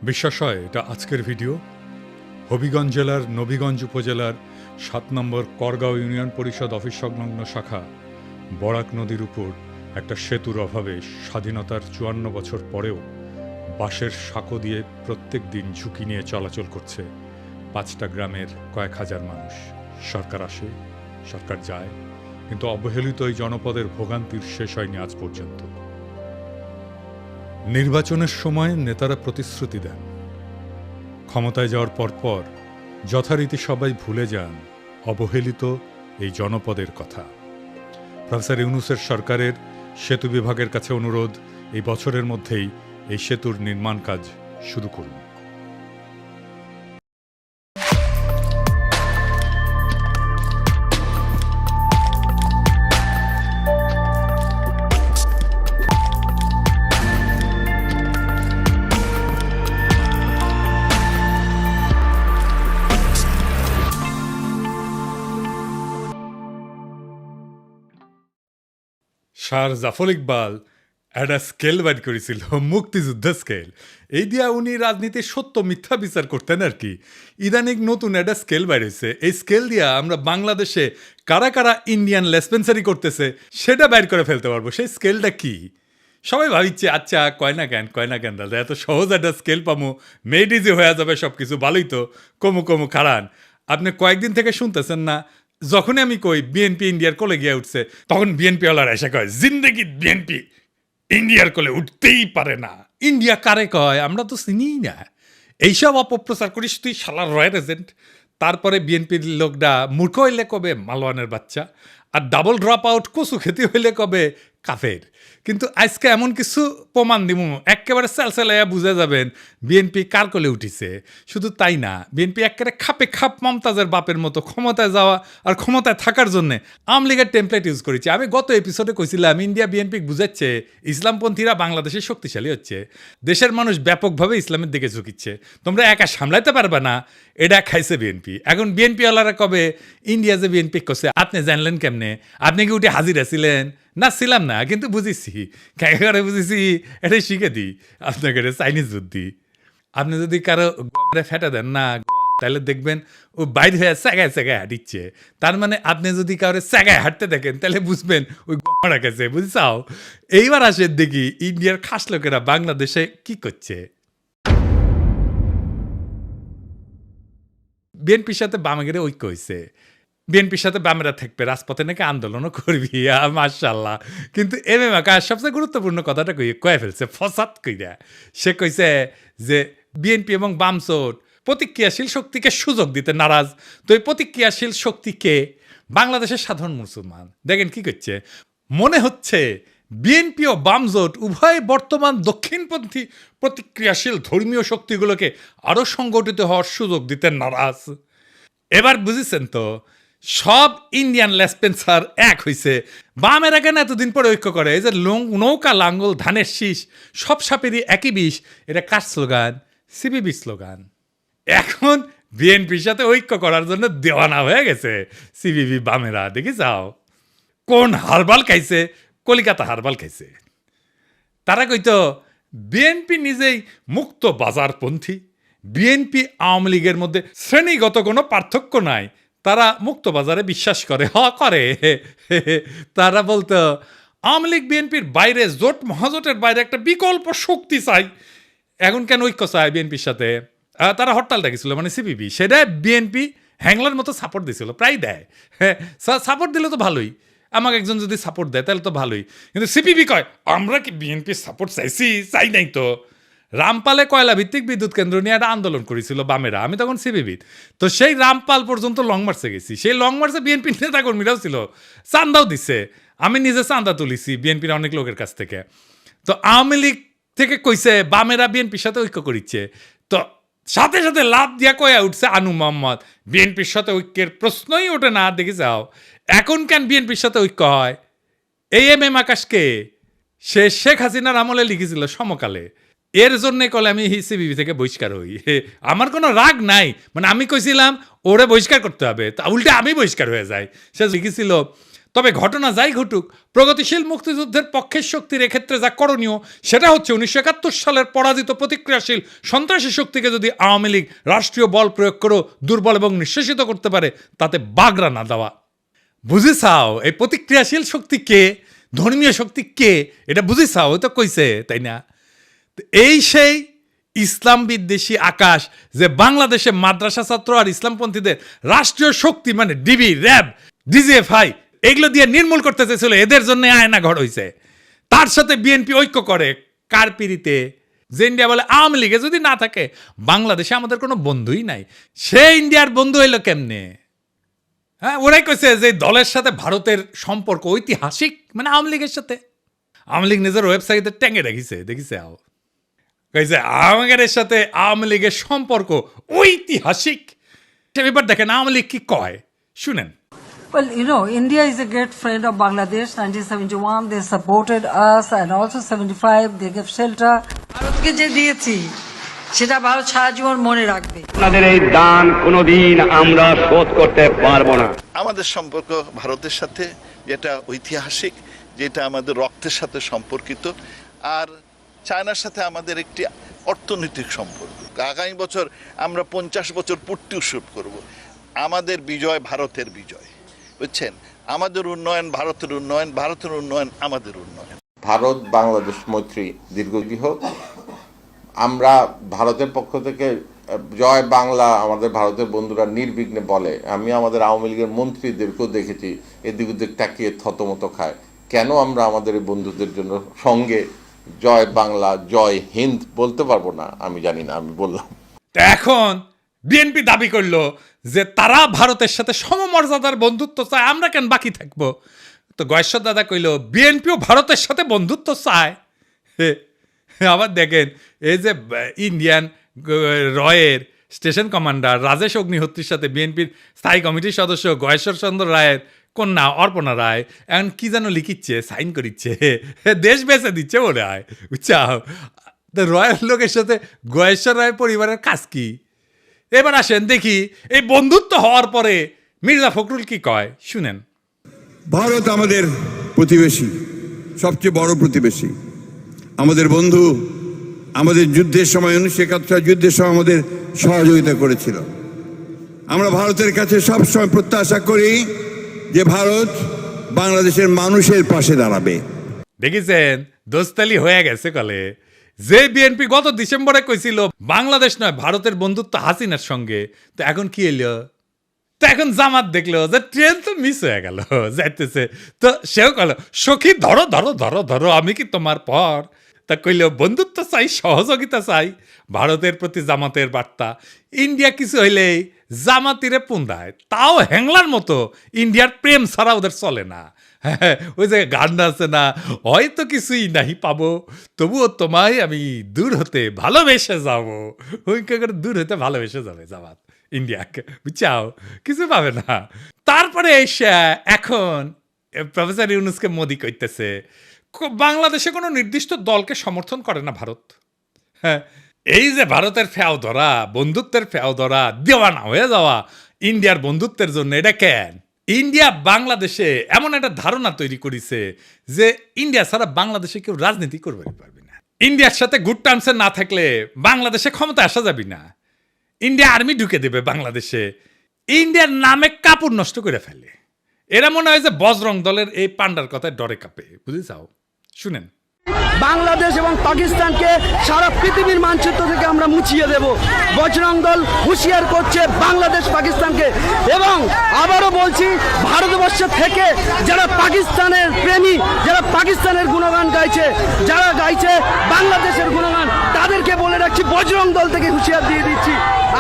বিশ্বাস হয় এটা আজকের ভিডিও। হবিগঞ্জ জেলার নবীগঞ্জ উপজেলার ৭ নম্বর করগাঁও ইউনিয়ন পরিষদ অফিস সংলগ্ন শাখা বরাক নদীর উপর একটা সেতুর অভাবে স্বাধীনতার ৫৪ বছর পরেও বাঁশের সাঁকো দিয়ে প্রত্যেক দিন ঝুঁকি নিয়ে চলাচল করছে ৫টা গ্রামের কয়েক হাজার মানুষ। সরকার আসে, সরকার যায়, কিন্তু অবহেলিত এই জনপদের ভোগান্তির শেষ হয়নি আজ পর্যন্ত। নির্বাচনের সময় নেতারা প্রতিশ্রুতি দেন, ক্ষমতায় যাওয়ার পরপর যথারীতি সবাই ভুলে যান অবহেলিত এই জনপদের কথা। প্রফেসর ইউনূসের সরকারের সেতু বিভাগের কাছে অনুরোধ, এই বছরের মধ্যেই এই সেতুর নির্মাণ কাজ শুরু করুন। স্যার জাফর ইকবাল একটা স্কেল বাইর করেছিল, মুক্তিযুদ্ধ স্কেল। এই দিয়া উনি রাজনীতির সত্য মিথ্যা বিচার করতেন আর কি। ইদানিং নতুন একটা স্কেল বাইর হয়েছে, এই স্কেল দিয়া আমরা বাংলাদেশে কারা কারা ইন্ডিয়ান লেসপেন্সারি করতেছে সেটা বাইর করে ফেলতে পারবো। সেই স্কেলটা কি? সবাই ভাবিচ্ছে আচ্ছা কয় না কেন দাদা, এত সহজ একটা স্কেল পামো, মেড ইজি হয়ে যাবে সব কিছু, ভালোই তো। কমু খারান, আপনি কয়েকদিন থেকে শুনতেছেন না, যখনই আমি কই বিএনপি ইন্ডিয়ার কোলে গিয়ে উঠছে, তখন বিএনপি ওয়ালারা এসে কয় জিন্দেগি বিএনপি ইন্ডিয়ার কোলে উঠতেই পারে না। ইন্ডিয়া কারে কয়? আমরা তো চিনিই না। এইসব অপপ্রচার করিস তুই শালার রয়্যাল এজেন্ট। তারপরে বিএনপির লোকটা মূর্খ হইলে কবে মালওয়ানের বাচ্চা, আর ডাবল ড্রপ আউট কচু খেতে হইলে কবে কাফের। কিন্তু আজকে এমন কিছু প্রমাণ দিব একেবারে চালচালাইয়া বুঝে যাবেন বিএনপি কার কোলে উঠিছে। শুধু তাই না, বিএনপি একেবারে খাপে খাপ মমতাজের বাপের মতো ক্ষমতায় যাওয়া আর ক্ষমতায় থাকার জন্য আওয়ামী লীগের টেমপ্লেট ইউজ করেছে। আমি গত এপিসোডে কইছিলাম ইন্ডিয়া বিএনপি বুঝাচ্ছে ইসলামপন্থীরা বাংলাদেশে শক্তিশালী হচ্ছে, দেশের মানুষ ব্যাপকভাবে ইসলামের দিকে ঝুঁকিচ্ছে, তোমরা একা সামলাইতে পারবে না, এটা খাইছে বিএনপি। এখন বিএনপি ওয়ালারা কবে ইন্ডিয়া যে বিএনপি করছে আপনি জানলেন কেমনে? আপনি কি উঠে হাজির ছিলেন? না ছিলাম না, কিন্তু বুঝেছি, করে বুঝেছি, এটাই শিখে দিই আপনাকে, চাইনিজ বুদ্ধি। আপনি যদি কারো ফেটে দেন না, তাহলে দেখবেন ও বাইরে হয়ে চেগায় হাঁটিচ্ছে। তার মানে আপনি যদি কারো চেগায় হাঁটতে দেখেন তাহলে বুঝবেন ওই গড়া গেছে, বুঝছাও? এইবার আসেন দেখি ইন্ডিয়ার খাস লোকেরা বাংলাদেশে কি করছে। বিএনপির সাথে বামেগের ঐক্য হয়েছে, বিএনপির সাথে বামেরা থাকবে, রাজপথে নাকি আন্দোলনও করবি, মাশাল্লাহ। কিন্তু এম এম আকাশ সবচেয়ে গুরুত্বপূর্ণ কথাটা কয়ে ফেলছে ফসাদ কইরা। সে কইছে যে বিএনপি এবং বামসোট প্রতিক্রিয়াশীল শক্তিকে সুযোগ দিতে নারাজ। তো এই প্রতিক্রিয়াশীল শক্তিকে বাংলাদেশের সাধারণ মুসলমান দেখেন কি করছে। মনে হচ্ছে বিএনপি ও বামজোট উভয় বর্তমান দক্ষিণপন্থী প্রতিক্রিয়াশীল ধর্মীয় শক্তিগুলোকে আরও সংগঠিত হওয়ার সুযোগ দিতে নারাজ। এবার বুঝেছেন তো, সব ইন্ডিয়ান লেসপেন্সার এক হইছে। বামেরা কেন এতদিন পরে ঐক্য করে? এই যে নৌকা লাঙ্গল ধানের শীষ সব সাপেরই একই বিষ, এটা কার স্লোগান? CPB slogan. এখন বিএনপির সাথে ঐক্য করার জন্য দেওয়ানা হয়ে গেছে সিপিবি বামেরা। দেখি যাও কোন হারবাল খাইছে, কলিকাতা হারবাল খাইছে। তারা কইতো বিএনপি নিজেই মুক্ত বাজারপন্থী, বিএনপি আওয়ামী লীগের মধ্যে শ্রেণীগত কোনো পার্থক্য নাই, তারা মুক্ত বাজারে বিশ্বাস করে। করে তারা বলতো আওয়ামী লীগ বিএনপির বাইরে, জোট মহাজোটের বাইরে একটা বিকল্প শক্তি চাই। এখন কেন ঐক্য চায় বিএনপির সাথে? তারা হরতাল ডাকিছিল, মানে সিপিবি, সেটা বিএনপি হ্যাংলার মতো সাপোর্ট দিছিল, প্রায় দেয়। হ্যাঁ, সাপোর্ট দিলে তো ভালোই, আমাকে একজন যদি সাপোর্ট দেয় তাহলে তো ভালোই। কিন্তু সিপিবি কয় আমরা কি বিএনপির সাপোর্ট চাইছি? চাই নাই তো। রামপালে কয়লা ভিত্তিক বিদ্যুৎ কেন্দ্র নিয়ে একটা আন্দোলন করেছিল বামেরা, আমি তখন সিপিবির। তো সেই রামপাল পর্যন্ত লং মার্চে গেছি, সেই লং মার্চে বিএনপির নেতাকর্মীরাও ছিল, চান্দাও দিচ্ছে, আমি নিজে চান্দা তুলিছি বিএনপির অনেক লোকের কাছ থেকে। তো আওয়ামী লীগ থেকে কইছে বামেরা বিএনপির সাথে ঐক্য করিচ্ছে, তো সাথে সাথে লাভ দিয়া কয়া উঠছে আনু মোহাম্মদ বিএনপির সাথে ঐক্যের প্রশ্নই ওঠে না। দেখে যাও এখন কেন বিএনপির সাথে ঐক্য হয়? এই এম এম আকাশকে সে শেখ হাসিনার আমলে লিখেছিল সমকালে, এর জন্য কলে আমি সিপিবি থেকে বহিষ্কার হই। আমার কোনো রাগ নাই, মানে আমি কইছিলাম ওরে বহিষ্কার করতে হবে, তা উল্টে আমি বহিষ্কার হয়ে যাই। সে লিখেছিল তবে ঘটনা যাই ঘটুক, প্রগতিশীল মুক্তিযুদ্ধের পক্ষের শক্তির এক্ষেত্রে যা করণীয় সেটা হচ্ছে 1971 সালের পরাজিত প্রতিক্রিয়াশীল সন্ত্রাসী শক্তিকে যদি আওয়ামী লীগ রাষ্ট্রীয় বল প্রয়োগ করে দুর্বল এবং নিঃশেষিত করতে পারে, তাতে বাগড়া না দেওয়া। বুঝেছাও এই প্রতিক্রিয়াশীল শক্তি কে, ধর্মীয় শক্তি কে, এটা বুঝেছাও? ওই তো কইছে, তাই না? এই সেই ইসলাম বিদ্বেষী আকাশ যে বাংলাদেশে মাদ্রাসা ছাত্র আর ইসলামপন্থীদের রাষ্ট্রীয় শক্তি মানে ডিবি, র্যাব, ডিজিএফআই এগুলো দিয়ে নির্মূল করতে চেয়েছিল, এদের জন্য আয়না ঘর হয়েছে। তার সাথে বিএনপি ঐক্য করে কার পিড়িতে? যে ইন্ডিয়া বলে আওয়ামী লীগে যদি না থাকে বাংলাদেশে আমাদের কোনো বন্ধুই নাই। সে ইন্ডিয়ার বন্ধু হইল কেমনে? হ্যাঁ, ওরাই কইছে যে দলের সাথে ভারতের সম্পর্ক ঐতিহাসিক, মানে আওয়ামী লীগের সাথে। আওয়ামী লীগ নিজের ওয়েবসাইটে ট্যাঙ্গে রেখেছে, দেখিছে আও কইছে আমাদের সাথে আওয়ামী লীগের সম্পর্ক ঐতিহাসিক। এবার দেখেন আওয়ামী লীগ কি কয়, শুনেন। Well, you know, India is a great friend of Bangladesh. 1971, they supported us, and also 75, they gave shelter. ভারতকে যে দিয়েছি সেটা ভারত সারা জীবন মনে রাখবে। আপনাদের এই দান কোনোদিন আমরা শোধ করতে পারবো না। আমাদের সম্পর্ক ভারতের সাথে যেটা ঐতিহাসিক, যেটা আমাদের রক্তের সাথে সম্পর্কিত, আর চায়নার সাথে আমাদের একটি অর্থনৈতিক সম্পর্ক। আগামী বছর আমরা 50 বছর পূর্তি উৎসব করব। আমাদের বিজয় ভারতের বিজয়, বুঝছেন? আমাদের উন্নয়ন ভারতের উন্নয়ন, ভারতের উন্নয়ন আমাদের উন্নয়ন। ভারত বাংলাদেশ মৈত্রী দীর্ঘজীবী হোক। আমরা ভারতের পক্ষ থেকে জয় বাংলা আমাদের ভারতের বন্ধুরা নির্বিঘ্নে বলে। আমি আমাদের আওয়ামী লীগের মন্ত্রীদেরকেও দেখেছি এদিক ওদিক তাকিয়ে থতমত খায়। কেন আমরা আমাদের এই বন্ধুদের জন্য সঙ্গে জয় বাংলা জয় হিন্দ বলতে পারবো না? আমি জানি না, আমি বললাম। এখন বিএনপি দাবি করলো যে তারা ভারতের সাথে সমমর্যাদার বন্ধুত্ব চায়, আমরা কেন বাকি থাকবো? তো গয়েশ্বর দাদা কইল বিএনপিও ভারতের সাথে বন্ধুত্ব চায়। আবার দেখেন এই যে ইন্ডিয়ান রয়ের স্টেশন কমান্ডার রাজেশ অগ্নিহোত্রীর সাথে বিএনপির স্থায়ী কমিটির সদস্য গয়েশ্বর চন্দ্র রায়ের কন্যা অর্পণা রায় এখন কি যেন লিখিচ্ছে, সাইন করিচ্ছে, দেশ বেঁচে দিচ্ছে বলে হয়, বুঝছাও? রয়ের লোকের সাথে গয়েশ্বর রায়ের পরিবারের কাজ কি? এবার আসেন দেখি এই বন্ধুত্ব হওয়ার পরে মির্জা ফখরুল কি কয়, শুনেন। ভারত আমাদের প্রতিবেশী, সবচেয়ে বড় প্রতিবেশী, আমাদের বন্ধু। আমাদের যুদ্ধের সময় 1971 যুদ্ধের সময় আমাদের সহযোগিতা করেছিল। আমরা ভারতের কাছে সবসময় প্রত্যাশা করি যে ভারত বাংলাদেশের মানুষের পাশে দাঁড়াবে। দেখেছেন দোস্তালি হয়ে গেছে কলে। যে বিএনপি গত ডিসেম্বরে কইছিল বাংলাদেশ নয় ভারতের বন্ধুত্ব হাসিনার সঙ্গে, তো এখন কি এলো? তো এখন জামাত দেখলো যে ট্রেন তো মিস হয়ে গেল, যাইতেছে, তো সেও কল সখী ধরো ধরো ধরো ধরো আমি কি তোমার পর? তা কইল বন্ধুত্ব চাই, সহযোগিতা চাই। ভারতের প্রতি জামাতের বার্তা। ইন্ডিয়া কিছু হইলেই জামাতিরে পুন্দায়, তাও হ্যাংলার মতো। ইন্ডিয়ার প্রেম ছাড়া ওদের চলে না। হ্যাঁ, ওই যে গান আছে না, হয়তো কিছুই নাহি পাবো তবুও তোমায় আমি দূর হতে ভালোবেসে যাবো। ওই করে দূর হতে ভালোবেসে যাবে জামাত ইন্ডিয়াকে, বুঝছাও? কিছু পাবে না। তারপরে এসে এখন প্রফেসর ইউনুসকে মোদি কইতেছে বাংলাদেশে কোনো নির্দিষ্ট দলকে সমর্থন করে না ভারত। হ্যাঁ, এই যে ভারতের ফেও ধরা, বন্ধুত্বের ফেও ধরা, দেওয়ানা হয়ে যাওয়া ইন্ডিয়ার বন্ধুত্বের জন্য, এটা কেন? ইন্ডিয়া বাংলাদেশে এমন একটা ধারণা তৈরি করেছে যে ইন্ডিয়া ছাড়া বাংলাদেশে কেউ রাজনীতি করবে পারবে না। ইন্ডিয়ার সাথে গুড টার্মসে না থাকলে বাংলাদেশে ক্ষমতা আসা যাবে না। ইন্ডিয়া আর্মি ঢুকে দেবে বাংলাদেশে, ইন্ডিয়ার নামে কাপড় নষ্ট করে ফেলে। এরা মনে হয় যে বজরং দলের এই পান্ডার কথায় ডরে কাঁপে, বুঝেছাও? শুনেন। বাংলাদেশ এবং পাকিস্তানকে সারা পৃথিবীর মানচিত্র থেকে আমরা মুছিয়ে দেব। বজরং দল হুঁশিয়ার করছে বাংলাদেশ পাকিস্তানকে। এবং আবারও বলছি, ভারতবর্ষ থেকে যারা পাকিস্তানের প্রেমী, যারা পাকিস্তানের গুণগান গাইছে, যারা গাইছে বাংলাদেশের গুণগান, তাদেরকে বলে রাখছি বজরং দল থেকে হুঁশিয়ার দিয়ে দিচ্ছি,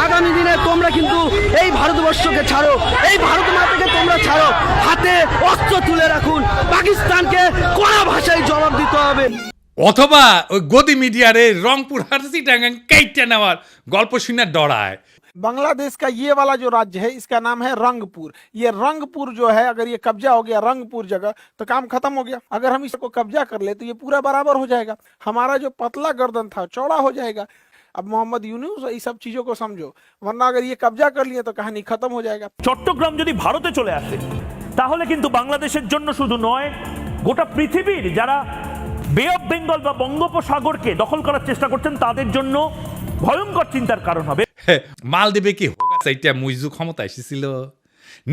আগামী দিনে তোমরা কিন্তু এই ভারতবর্ষকে ছাড়ো, এই ভারত মাতাকে তোমরা ছাড়ো, হাতে অস্ত্র তুলে রাখুন। পাকিস্তানকে কড়া ভাষায় জবাব দিতে হবে। অথবা ওই গদি মিডিয়ারে রংপুর হারসি টাঙ্গাং কাইটে নেওয়ার গল্প শুনে ডরায়। बांग्लादेश का ये वाला जो राज्य है इसका नाम है रंगपुर। ये रंगपुर जो है, अगर ये कब्जा हो गया रंगपुर जगह तो काम खत्म हो गया। अगर हम इसको कब्जा कर ले तो ये पूरा बराबर हो जाएगा। हमारा जो पतला गर्दन था चौड़ा हो जाएगा। अब मोहम्मद यूनुस ये सब चीजों को समझो, वरना अगर ये कब्जा कर लिए तो कहानी खत्म हो जाएगा। চট্টগ্রাম যদি ভারতে চলে আসে তাহলে কিন্তু বাংলাদেশের জন্য শুধু নয়, গোটা পৃথিবীর যারা বে অফ বেঙ্গল বা বঙ্গোপসাগরকে দখল করার চেষ্টা করছেন তাদের জন্য ভয়ঙ্কর চিন্তার কারণ হবে। মালদ্বীপে কি এইটা মুইজু ক্ষমতা এসেছিল?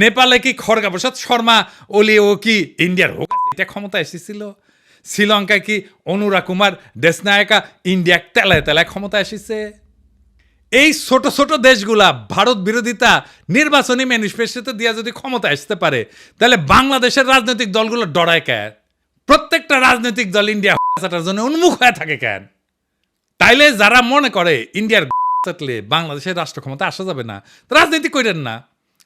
নেপালে কি খড়গা প্রসাদ শর্মা ওলি ও কি ইন্ডিয়ার এটা ক্ষমতা এসেছিল? শ্রীলঙ্কায় কি অনুরা কুমার দেশনায়কা ইন্ডিয়া তেলায় তেলায় ক্ষমতা এসেছে? এই ছোট ছোট দেশগুলা ভারত বিরোধিতা নির্বাচনী ম্যানিফেস্টোতে দিয়া যদি ক্ষমতা আসতে পারে, তাহলে বাংলাদেশের রাজনৈতিক দলগুলো ডরায় কেন? প্রত্যেকটা রাজনৈতিক দল ইন্ডিয়া জন্য উন্মুখ হয়ে থাকে কেন? তাইলে যারা মনে করে ইন্ডিয়ার থাকলে বাংলাদেশের রাষ্ট্র ক্ষমতা আসা যাবে না, রাজনীতি করেন না,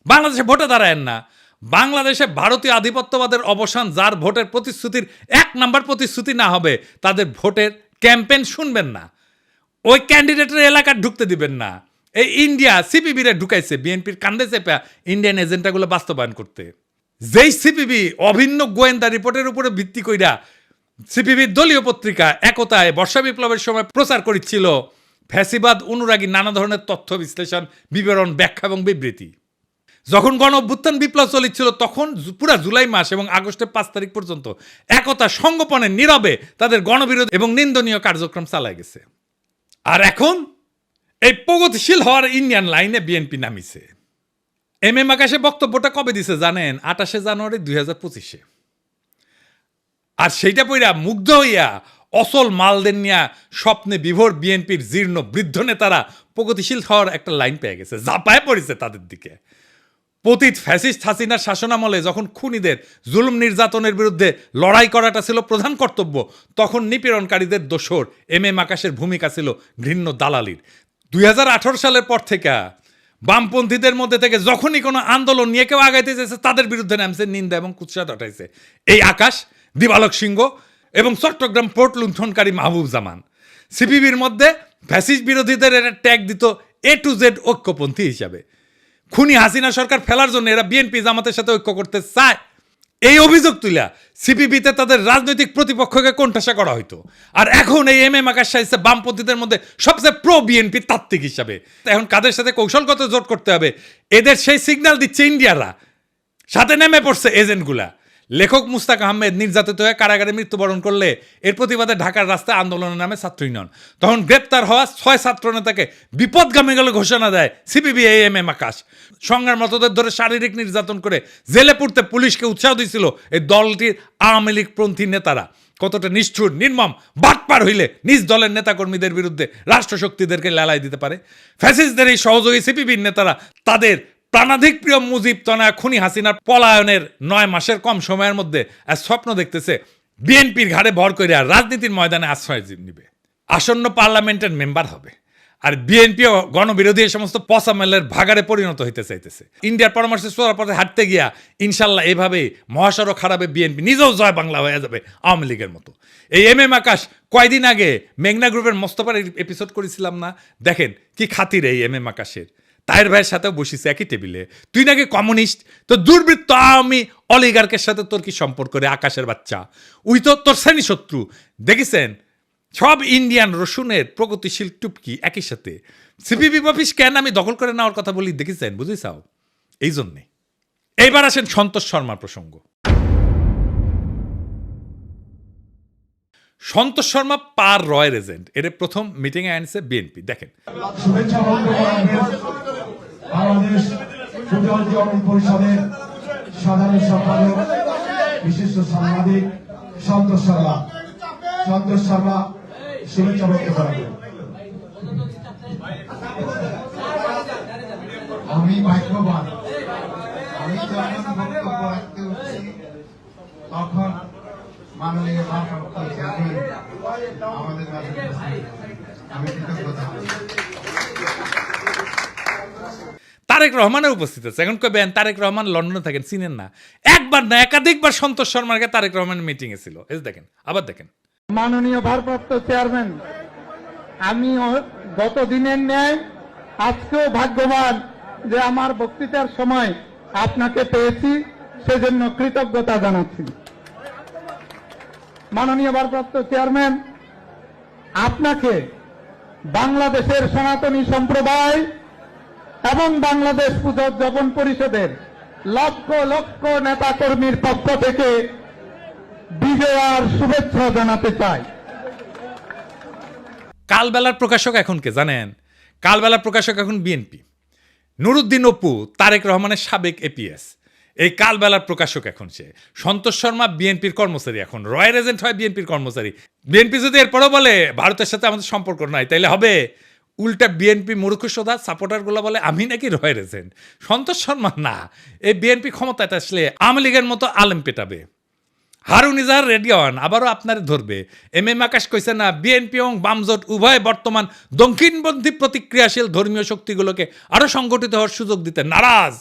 বাংলাদেশে ভোটে দাঁড়ায়েন না। বাংলাদেশে ভারতীয় আধিপত্যবাদের অবসান যার ভোটের প্রতিশ্রুতির 1 নাম্বার প্রতিশ্রুতি না হবে, তাদের ভোটের ক্যাম্পেইন শুনবেন না, ওই ক্যান্ডিডেটের এলাকা ঢুকতে দিবেন না। এই ইন্ডিয়া সিপিবিরে ঢুকাইছে বিএনপির কান্দে চেপে ইন্ডিয়ান এজেন্ডাগুলো বাস্তবায়ন করতে। যেই সিপিবি অভিন্ন গোয়েন্দা রিপোর্টের উপরে ভিত্তি কইরা সিপিবির দলীয় পত্রিকা একতায় বর্ষা বিপ্লবের সময় প্রচার করেছিল ফ্যাসিবাদ অনুরাগী নানা ধরনের তথ্য বিশ্লেষণ, বিবরণ, ব্যাখ্যা এবং বিবৃতি। যখন গণ অভ্যুত্থান বিপ্লব চলেছিল তখন পুরা জুলাই মাস এবং আগস্টের 5 তারিখ পর্যন্ত একতা সংগোপনে নীরবে তাদের গণবিরোধী এবং নিন্দনীয় কার্যক্রম চালায় গেছে। আর এখন এই প্রগতিশীল হওয়ার ইন্ডিয়ান লাইনে বিএনপি নামিছে। এম আকাশে বক্তব্যটা কবে দিছে জানেন? 28 জানুয়ারি 2025। আর সেইটা পইরা মুগ্ধ হইয়া অসল মালদের নিয়া স্বপ্নে বিভোর বিএনপির জীর্ণ বৃদ্ধ নেতারা প্রগতিশীল হওয়ার একটা লাইন পেয়ে গেছে, ঝাঁপায় পড়েছে তাদের দিকে। পতিত ফ্যাসিস্ট হাসিনার শাসনামলে যখন খুনিদের জুলুম নির্যাতনের বিরুদ্ধে লড়াই করাটা ছিল প্রধান কর্তব্য, তখন নিপীড়নকারীদের দোসর এম আকাশের ভূমিকা ছিল ঘৃণ্য দালালির। 2018 সালের পর থেকে বামপন্থীদের মধ্যে থেকে যখনই কোনো আন্দোলন নিয়ে কেউ আগাইতে চেয়েছে তাদের বিরুদ্ধে নামছে, নিন্দা এবং কুৎসা উঠাইছে এই আকাশ, দিবালক সিংহ এবং চট্টগ্রাম পোর্ট লুণ্ঠনকারী মাহবুব জামান। সিপিবির মধ্যে ফ্যাসিস্ট বিরোধীদের এরা ট্যাগ দিত A to Z ঐক্যপন্থী হিসাবে। খুনি হাসিনা সরকার ফেলার জন্য এরা বিএনপি জামাতের সাথে ঐক্য করতে চায়, এই অভিযোগ তুলা সিপিবিতে তাদের রাজনৈতিক প্রতিপক্ষকে কোণঠাসা করা হইতো। আর এখন এই এম আকাশ সাহিত্যে বামপন্থীদের মধ্যে সবচেয়ে প্রো বিএনপি তাত্ত্বিক হিসাবে। এখন কাদের সাথে কৌশলগত জোট করতে হবে, এদের সেই সিগন্যাল দিচ্ছে ইন্ডিয়ারা, সাথে নেমে পড়ছে এজেন্টগুলা। লেখক মুস্তাক আহমেদ নির্যাতিত হয়ে কারাগারে মৃত্যুবরণ করলে এর প্রতিবাদে ঢাকার রাস্তায় আন্দোলনের নামে ছাত্র ইউনিয়ন। তখন গ্রেপ্তার হওয়া 6 ছাত্র নেতাকে বিপদগামী বলে ঘোষণা দেয় সিপিবি এম আকাশ। সংগ্রাম মতদের ধরে শারীরিক নির্যাতন করে জেলে পুরতে পুলিশকে উৎসাহ দিয়েছিল এই দলটির আওয়ামী লীগ পন্থী নেতারা। কতটা নিষ্ঠুর নির্মম বাটপার হইলে নিজ দলের নেতাকর্মীদের বিরুদ্ধে রাষ্ট্রশক্তিদেরকে লেলাই দিতে পারে। ফ্যাসিস্টদের এই সহযোগী সিপিবির নেতারা তাদের প্রাণাধিক প্রিয় মুজিব তনয়া খুনি হাসিনার পলায়নের 9 মাসের কম সময়ের মধ্যে স্বপ্ন দেখতেছে বিএনপির ঘাড়ে ভর করে রাজনীতির ময়দানে আশ্রয় নিবে, আসন্ন পার্লামেন্টের মেম্বার হবে। আর বিএনপিও গণবিরোধী এই সমস্ত পচামেলের ভাগারে পরিণত হইতে চাইতেছে। ইন্ডিয়ার পরামর্শে চোরা পথে হাঁটতে গিয়া ইনশাল্লাহ এভাবে মহাসড়ক খারাপে বিএনপি নিজেও জয় বাংলা হয়ে যাবে আওয়ামী লীগের মতো। এই এম আকাশ কয়দিন আগে মেঘনা গ্রুপের মোস্তফার এপিসোড করেছিলাম না, দেখেন কি খাতির এই এম আকাশের। তাহের ভাইয়ের সাথেও বসিছে একই টেবিলে। তুই নাকি কমিউনিস্ট, তো দুর্বৃত্ত আওয়ামী অলিগার্কের সাথে তোর কি সম্পর্ক রে আকাশের বাচ্চা? উই তো তোর শ্রেণী শত্রু। দেখেছেন সব ইন্ডিয়ান রসুনের প্রগতিশীল টুপকি একই সাথে। সিপিবি অফিস কেন আমি দখল করে নেওয়ার কথা বলি দেখেছেন, বুঝেছাও? এই জন্যে। এইবার আসেন সন্তোষ শর্মার প্রসঙ্গ। সন্তোষ শর্মা পার রয়ের এজেন্ট, এর প্রথম মিটিংয়ে আনছে বিএনপি। দেখেন বাংলাদেশ যুব পরিষদের সাধারণ সম্পাদক বিশিষ্ট সাংবাদিক সন্তোষ শর্মা। সন্তোষ শর্মা শুভেচ্ছা বক্তব্য রাখবেন। আমি ভাগ্যবান, আমি যখন বক্তব্য রাখতে উঠছি তখন মাননীয় ভারপ্রাপ্ত চেয়ারম্যান আমাদের মাঝে আমি কৃতজ্ঞতা। তারেক রহমানের উপস্থিত আছে। এখন কবেন তারেক রহমান লন্ডনে থাকেন, চিনেন না? একবার না একাধিকবার সন্তোষ শর্মাকে তারেক রহমানের মিটিং এ ছিল। এই দেখেন, আবার দেখেন। মাননীয় ভারপ্রাপ্ত চেয়ারম্যান, আমি গত দিনের ন্যায় আজকেও ভাগ্যবান যে আমার বক্তৃতার সময় আপনাকে পেয়েছি, সেজন্য কৃতজ্ঞতা জানাচ্ছি। মাননীয় ভারপ্রাপ্ত চেয়ারম্যান, আপনাকে বাংলাদেশের সনাতনী সম্প্রদায় এবং বাংলাদেশ পূজা উদযাপন পরিষদের লক্ষ লক্ষ নেতা কর্মীর পক্ষ থেকে বিজয় আর শুভেচ্ছা জানাতে চাই। কালবেলার প্রকাশক এখন কে জানেন? কালবেলার প্রকাশক এখন বিএনপি। নুরুদ্দিন অপু তারেক রহমানের সাবেক এপিএস, এই কালবেলার প্রকাশক এখন সে। সন্তোষ শর্মা বিএনপির কর্মচারী, এখন রয়্যাল এজেন্ট হয় বিএনপির কর্মচারী। বিএনপি যদি এরপরও বলে ভারতের সাথে আমাদের সম্পর্ক নাই, তাইলে হবে উল্টা বিএনপি মূর্খসোদা সাপোর্টারগুলো বলে আমি নাকি রয়্যাল এজেন্ট। সন্তোষ শর্মা না, এই বিএনপি ক্ষমতায় আসলে আওয়ামী লীগের মতো আলেম পেটাবে। হারুন ইজাহার রেডিওয়ান আবারও আপনার ধরবে। এম এম আকাশ কইছে না, বিএনপি এবং বামজোট উভয় বর্তমান দক্ষিণপন্থী প্রতিক্রিয়াশীল ধর্মীয় শক্তিগুলোকে আরও সংগঠিত হওয়ার সুযোগ দিতে নারাজ।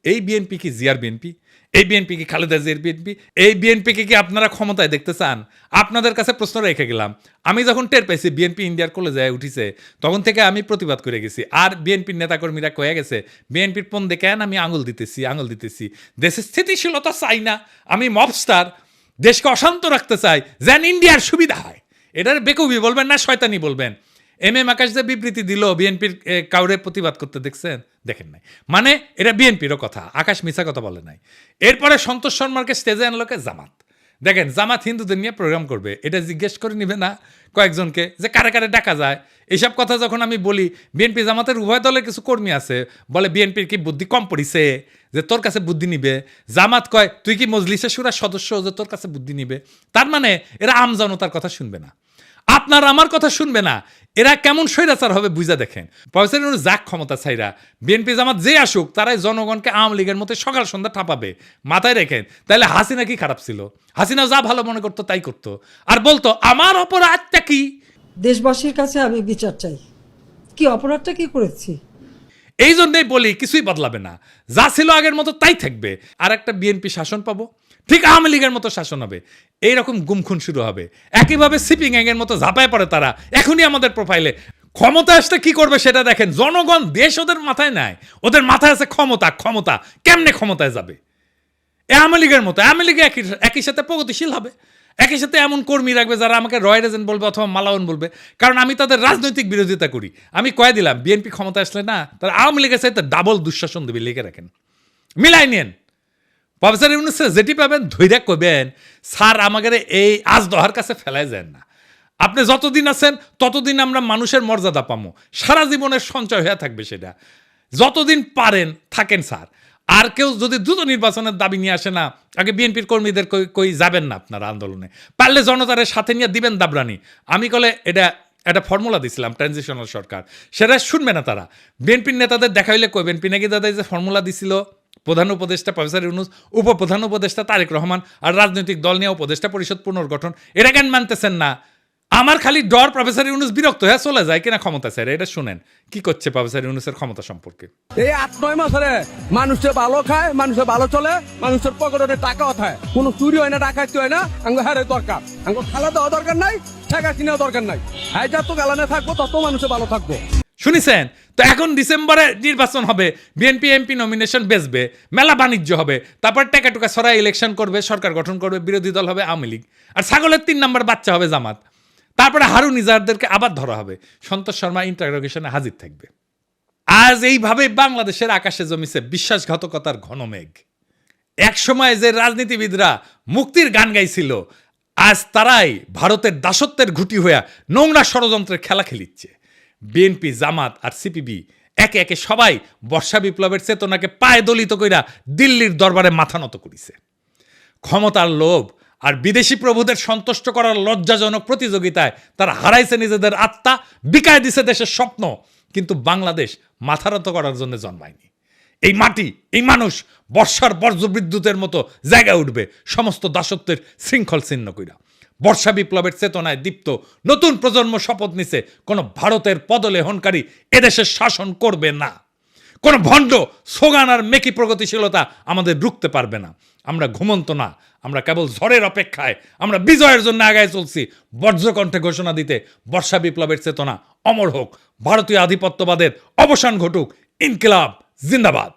এই বিএনপি কি জিয়ার বিএনপি? এই বিএনপি কি খালেদা জিয়ার বিএনপি? এই বিএনপিকে কি আপনারা ক্ষমতায় দেখতে চান? আপনাদের কাছে প্রশ্ন রেখে গেলাম। আমি যখন টের পাইছি বিএনপি ইন্ডিয়ার কলেজায় উঠিছে, তখন থেকে আমি প্রতিবাদ করে গেছি। আর বিএনপির নেতাকর্মীরা কয়ে গেছে বিএনপির পণ দেখেন আমি আঙুল দিতেছি। দেশের স্থিতিশীলতা চাই না, আমি মবস্টার, দেশকে অশান্ত রাখতে চাই, যেন ইন্ডিয়ার সুবিধা হয়। এটার বেকুবি বলবেন না শয়তানি বলবেন। এম এম আকাশ যে বিবৃতি দিল বিএনপির কাউরে প্রতিবাদ করতে দেখছেন? দেখেন নাই। মানে এটা বিএনপিরও কথা, আকাশ মিছা কথা বলে নাই। এরপরে সন্তোষ শর্মাকে স্টেজে আনলোকে জামাত। দেখেন জামাত হিন্দুদের নিয়ে প্রোগ্রাম করবে, এটা জিজ্ঞেস করে নিবে না কয়েকজনকে যে কারে কারে ডাকা যায়? এইসব কথা যখন আমি বলি, বিএনপি জামাতের উভয় দলের কিছু কর্মী আছে বলে বিএনপির কি বুদ্ধি কম পড়িছে যে তোর কাছে বুদ্ধি নিবে? জামাত কয় তুই কি মজলিসে শুরার সদস্য যে তোর কাছে বুদ্ধি নিবে? তার মানে এরা আমজনতার কথা শুনবে না, আপনার আমার কথা শুনবে না। এরা কেমন স্বৈরাচার হবে বুঝা দেখেন। প্রফেসর ইউনূস যাক ক্ষমতা ছাইরা, বিএনপি জামাত যে আসুক তারাই জনগণকে আওয়ামী লীগের মতো সকাল সন্ধ্যা ঠাপাবে। মাথায় রেখেন। তাহলে হাসিনা কি খারাপ ছিল? হাসিনা যা ভালো মনে করতো তাই করতো, আর বলতো আমার অপরাধটা কি? দেশবাসীর কাছে আমি বিচার চাই, কি অপরাধটা কি করেছি। এই জন্যই বলি কিছুই বদলাবে না, যা ছিল আগের মতো তাই থাকবে। আর একটা বিএনপি শাসন পাবো, ঠিক আওয়ামী লীগের মতো শাসন হবে। এইরকম গুমখুন শুরু হবে। একইভাবে সিপিং গ্যাংয়ের মতো ঝাঁপায় পড়ে তারা এখনই আমাদের প্রোফাইলে। ক্ষমতা আসতে কি করবে সেটা দেখেন। জনগণ দেশ ওদের মাথায় নাই, ওদের মাথায় আছে ক্ষমতা। কেমনে ক্ষমতায় যাবে? আওয়ামী লীগের মতো। আওয়ামী লীগ একই সাথে প্রগতিশীল হবে, একই সাথে এমন কর্মী রাখবে যারা আমাকে রয়্যাল এজেন্ট বলবে অথবা মালাউন বলবে, কারণ আমি তাদের রাজনৈতিক বিরোধিতা করি। আমি কয়ে দিলাম বিএনপি ক্ষমতা আসলে না, তারা আওয়ামী লীগের সাথে ডাবল দুঃশাসন দেবে। লিখে রাখেন, মিলাই নেন। প্রফেসর ইউনূস যেটি পাবেন ধৈর্য করবেন, স্যার আমাদের এই আজ দহার কাছে ফেলাই যায় না। আপনি যতদিন আছেন ততদিন আমরা মানুষের মর্যাদা পাবো, সারা জীবনের সঞ্চয় হয়ে থাকবে সেটা। যতদিন পারেন থাকেন স্যার। আর কেউ যদি দ্রুত নির্বাচনের দাবি নিয়ে আসে না, আগে বিএনপির কর্মীদের কই যাবেন না আপনারা আন্দোলনে, পারলে জনতারের সাথে নিয়ে দিবেন দাবরানি। আমি কলে এটা একটা ফর্মুলা দিছিলাম ট্রানজিশনাল সরকার, সেটা শুনবে না তারা। বিএনপির নেতাদের দেখা হইলে কইবেন পিনাকি দাদা যে ফর্মুলা দিছিল প্রধান উপদেষ্টা প্রফেসর ইউনূস, উপপ্রধান উপদেষ্টা তারেক রহমান, আর রাজনৈতিক দল নিয়ে উপদেষ্টা পরিষদ পুনর্গঠন, এটা কেন মানতেছেন না? আমার খালি ডর প্রফেসর ইউনূস বিরক্ত হয়ে চলে যায় কিনা ক্ষমতা ছেড়ে। এটা শুনেন কি করছে প্রফেসর ইউনূসের ক্ষমতা সম্পর্কে। এই 8-9 মাসে মানুষের ভালো খায়, মানুষের ভালো চলে, মানুষের পকেটে টাকাও থাকে, কোনো চুরি হয় না, ডাকাতি হয় না। আঙ্গো হারে দরকার, আঙ্গো খালা দেওয়া দরকার নাই, টাকা কিনাও দরকার নাই। হ্যাঁ যত গালানে থাকবো তত মানুষের ভালো থাকবো। শুনেছেন তো? এখন ডিসেম্বরে নির্বাচন হবে, বিএনপি এমপি নমিনেশন বেচবে, মেলা বাণিজ্য হবে, তারপর টাকা টুকা ছড়াই ইলেকশন করবে, সরকার গঠন করবে, বিরোধী দল হবে আওয়ামী লীগ, আর ছাগলের 3 নম্বর বাচ্চা হবে জামাত। তারপরে হারুন ইজাহারদেরকে আবার ধরা হবে, সন্তোষ শর্মা ইন্টারোগেশনে হাজির থাকবে। আজ এইভাবে বাংলাদেশের আকাশে জমিছে বিশ্বাসঘাতকতার ঘন মেঘ। এক সময় যে রাজনীতিবিদরা মুক্তির গান গাইছিল, আজ তারাই ভারতের দাসত্বের ঘুঁটি হইয়া নোংরা ষড়যন্ত্রের খেলা খেলিচ্ছে। বিএনপি জামাত আর সিপিবি একে একে সবাই বর্ষা বিপ্লবের চেতনাকে পায়ে দলিত কইরা দিল্লির দরবারে মাথা নত করিছে। ক্ষমতার লোভ আর বিদেশি প্রভুদের সন্তুষ্ট করার লজ্জাজনক প্রতিযোগিতায় তারা হারাইছে নিজেদের আত্মা, বিকায় দিছে দেশের স্বপ্ন। কিন্তু বাংলাদেশ মাথা নত করার জন্য জন্মায়নি। এই মাটি, এই মানুষ বর্ষার বজ্রবিদ্যুতের মতো জায়গায় উঠবে সমস্ত দাসত্বের শৃঙ্খল ছিন্ন কইরা। বর্ষা বিপ্লবের চেতনায় দীপ্ত নতুন প্রজন্ম শপথ নিছে, কোনো ভারতের পদলেহনকারী এদেশের শাসন করবে না। কোনো ভণ্ড সোগান আর মেকি প্রগতিশীলতা আমাদের রুখতে পারবে না। আমরা ঘুমন্ত না, আমরা কেবল ঝড়ের অপেক্ষায়। আমরা বিজয়ের জন্য আগায় চলছি, বজ্রকণ্ঠে ঘোষণা দিতে বর্ষা বিপ্লবের চেতনা অমর হোক, ভারতীয় আধিপত্যবাদের অবসান ঘটুক, ইনকিলাব জিন্দাবাদ।